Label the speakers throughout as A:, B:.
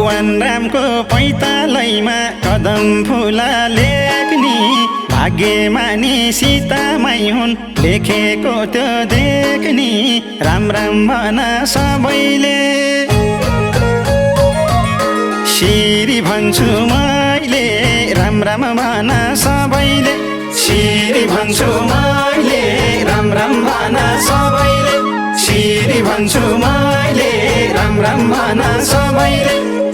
A: भगवान रामको पैतालैमा कदम फुला लेख्ने भाग्यमानी सीतामै हुन् लेखेको त्यो देख्ने राम राम भन सबैले श्री भन्छु मैले राम राम भन सबैले श्री भन्छु मैले राम राम भन सबैले श्री भन्छु मैले राम राम भन सबैले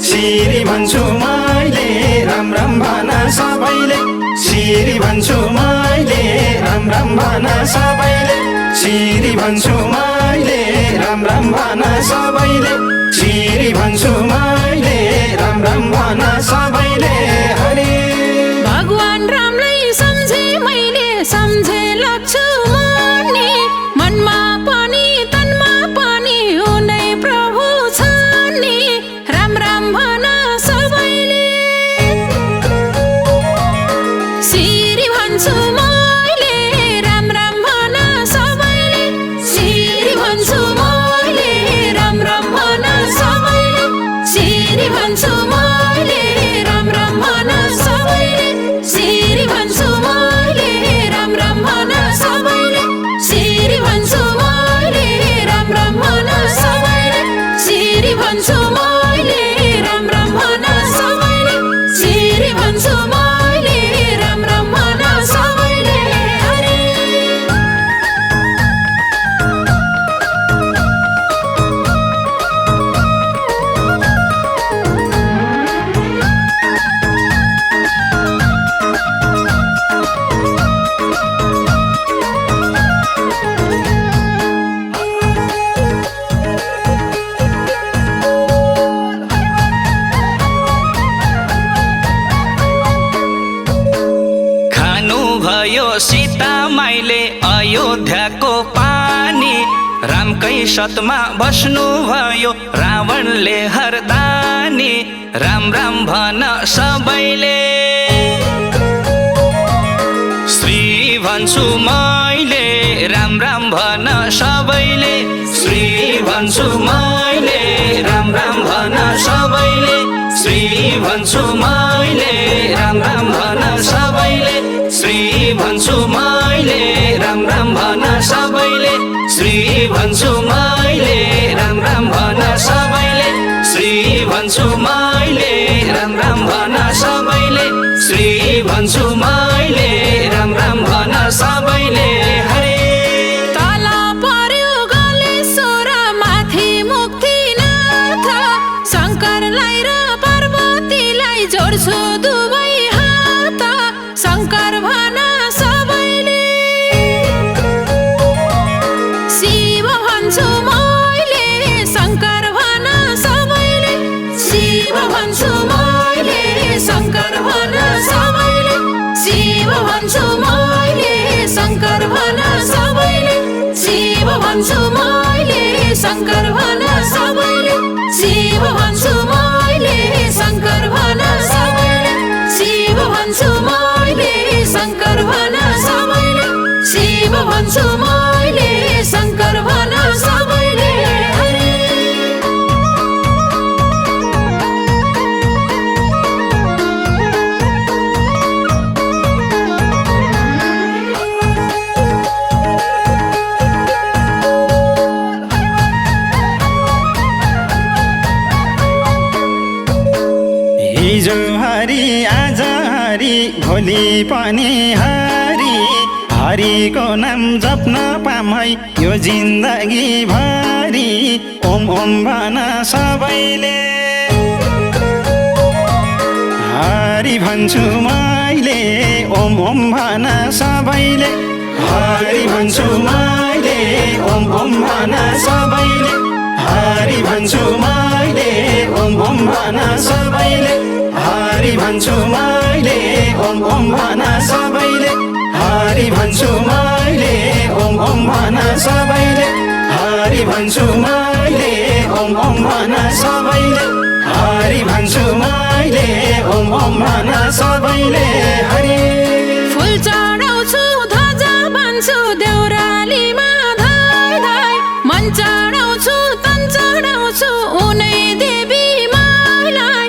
A: श्री भन्छु मैले राम राम भन सबैले श्री भन्छु मैले राम राम भन सबैले श्री भन्छु मैले राम राम भन सबैले श्री भन्छु मैले राम राम भन सबैले हरे
B: भगवान रामलाई सम्झे मैले सम्झे लक्ष्मणले मनमा पनि तनमा पनि उनै प्रभु छन् नि राम राम भन सबैले श्री भन्छु मैले राम राम भन सबैले श्री भन्छु मैले राम राम भन सबैले श्री भन्छु मैले राम राम भन सबैले श्री भन्छु मैले राम राम भन सबैले श्री भन्छु मैले राम राम भन सबैले श्री भन्छु मैले राम राम भन सबैले श्री भन्छु मैले राम राम भन सबैले हरे
C: खानुभयो सीता माइले अयोध्याको पानी रामकै सतमा बस्नुभयो रावणले हरदानी राम राम भन सबैले श्री भन्छु मैले राम राम भन सबैले श्री भन्छु मैले राम राम भन सबैले श्री भन्छु मैले राम राम भन सबैले श्री भन्छु मैले राम राम भन सबैले श्री भन्छु मैले राम राम भन सबैले श्री भन्छु मैले राम राम भन सबैले श्री भन्छु मैले राम राम भन सबैले हरे
B: तल पर्यो गलेश्वर माथि मुक्तिनाथ शङ्करलाई र पार्वतीलाई जोड्छु दुवै हात शङ्कर भन सबैले शिव भन्छु मैले शङ्कर भन सबैले शिव भन्छु मैले शङ्कर भन सबैले शिव भन्छु मैले शङ्कर भन सबैले शिव भन्छु मैले शङ्कर भन सबैले शिव भन्छु मैले शङ्कर भन सबैले शिव भन्छु मैले शङ्कर भन सबैले शिव भन्छु मैले शङ्कर भन सबैले हरे
A: हिजो हरि आज हरि भोलि पनि हरि हरिको नाम जप्न पाम है यो जिन्दगी भरि ओम ओम भन सबैले हरि भन्छु मैले ओम ओम भन सबैले हरि भन्छु मैले ओम ओम भन सबैले हरि भन्छु मैले ओम ओम भन सबैले हरि भन्छु मैले ओम ओम भन सबैले हरि भन्छु मैले ओम ओम भन सबैले हरि भन्छु मैले ओम ओम भन सबैले हरि भन्छु मैले ओम ओम भन सबैले हरि
B: फुल चढाउँछु ध्वजा बान्छु देउरालीमा धाइ धाइ मन चढाउँछु तन चढाउँछु उनै देवी माइलाई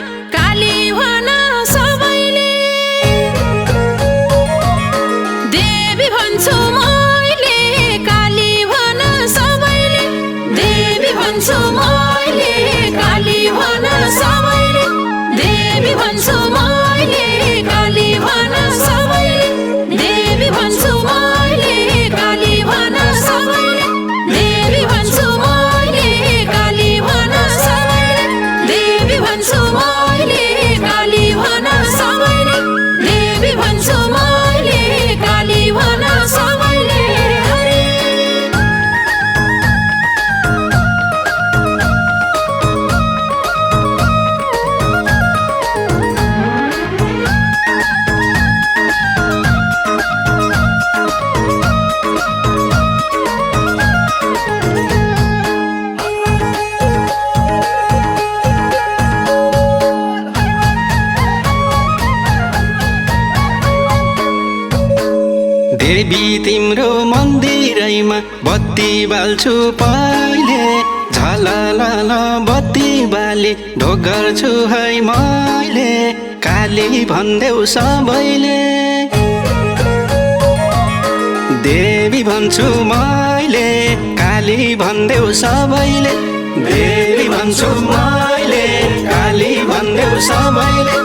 D: देवी तिम्रो मन्दिरैमा बत्ती बाल्छु पहिले झलल बत्ती बाली ढोक गर्छु है मैले काली भन्देऊ सबैले देवी भन्छु मैले काली भन्देऊ सबैले देवी भन्छु मैले काली भन्देऊ सबैले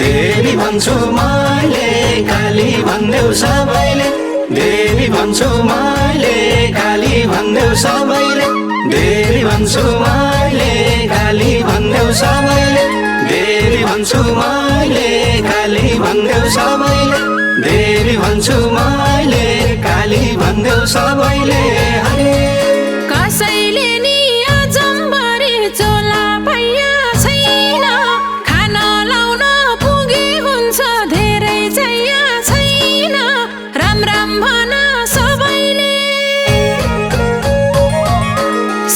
D: देवी भन्छु मैले काली भन्देऊ सबैले देवी भन्छु मैले काली भन्देऊ सबैले देवी भन्छु मैले काली भन्देऊ सबैले देवी भन्छु मैले काली भन्देऊ सबैले देवी भन्छु मैले काली भन्देऊ सबैले हरे
B: कसैले नि अजम्बरी चोला भैया छैन खान लाउन पुगे हुन्छ धेरै चाहिया छैन राम राम भन सबैले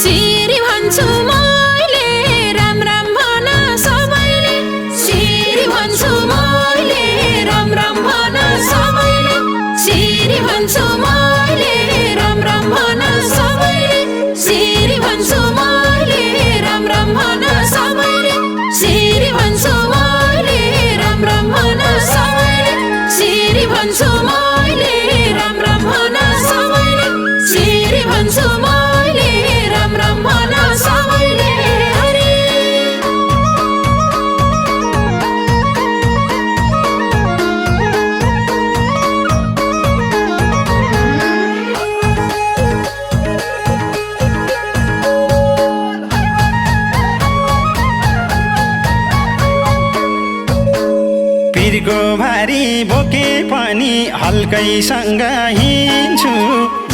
B: श्री भन्छु मैले राम राम भन सबैले श्री भन्छु मैले राम राम भन सबैले श्री भन्छु मैले राम राम भन सबैले श्री भन्छु मैले राम राम भन सबैले श्री भन्छु मैले राम राम भन सबैले श्री भन्छु मैले राम राम भन सबैले श्री भन्छु मैले राम राम भन सबैले हरे
A: पीरको भारी बोके पनि हल्कैसँग हिँड्छु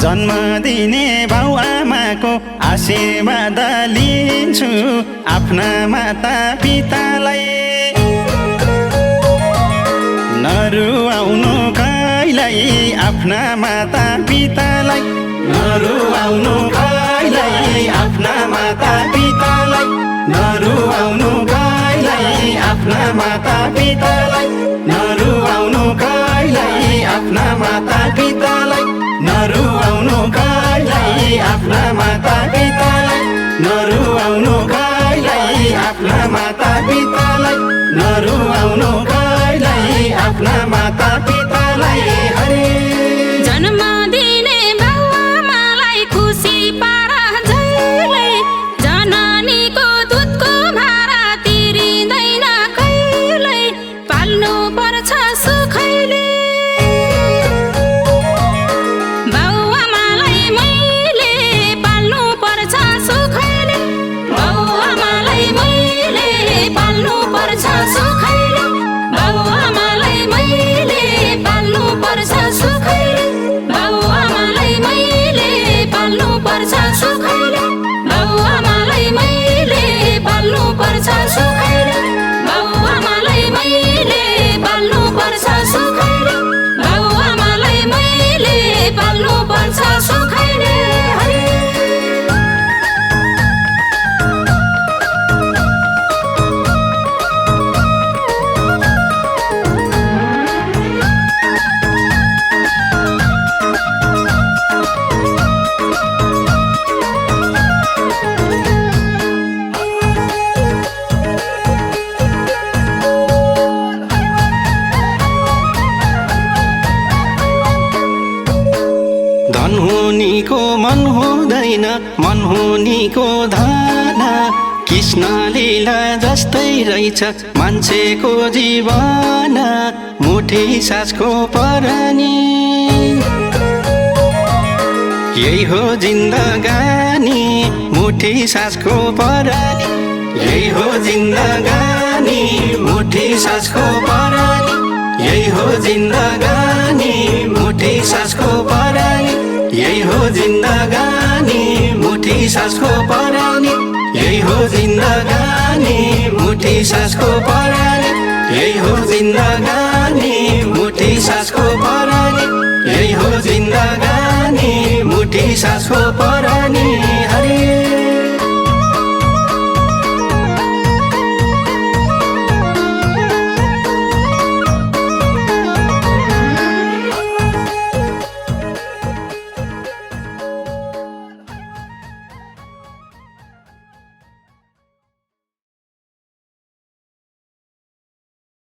A: जन्म दिने बाउ आमाको आशीर्वाद लिन्छु आफ्ना माता पितालाई नरुवाउनु कहिल्यै आफ्ना माता पितालाई नरुवाउनु कहिल्यै आफ्ना माता पितालाई नरुवाउनु कहिल्यै आफ्ना माता पितालाई नरुवाउनु कहिल्यै आफ्ना माता पितालाई नरुवाउनु कहिल्यै आफ्ना माता पितालाई नरुवाउनु कहिल्यै आफ्ना माता पितालाई नरुवाउनु कहिल्यै आफ्ना माता पितालाई हरे
B: जन्म दिने बाउ आमालाई खुसी पार जहिले जननीको दुधको भारा तिरिँदैन कहिल्यै पाल्नु पर्छ सुखैले बाउ आमालाई मैले पाल्नु पर्छ सुखैले बाउ आमालाई मैले पाल्नु पर्छ सुखैले बाउ आमालाई मैले पाल्नु पर्छ सुखैले बाउ आमालाई मैले पाल्नु पर्छ सुखैले बाउ आमालाई मैले पाल्नु पर्छ सुखैले बाउ आमालाई मैले पाल्नु पर्छ सुखैले बाउ आमालाई मैले पाल्नु पर्छ सुखैले हरे
D: धन हुनीको मन हुँदैन मन हुनीको धन कृष्ण लीला जस्तै रहेछ मान्छेको जीवन मुठी सासको परनी यही हो जिन्दगानी मुठी सासको परनी यही हो जिन्दगानी मुठी सासको परनी यही हो जिन्दगानी मुठी सासको परनी यही हो जिन्दगानी मुठी सासको परनी यही हो जिन्दगानी मुठी सासको परनी यही हो जिन्दगानी मुठी सासको परनी यही हो जिन्दगानी मुठी सासको परनी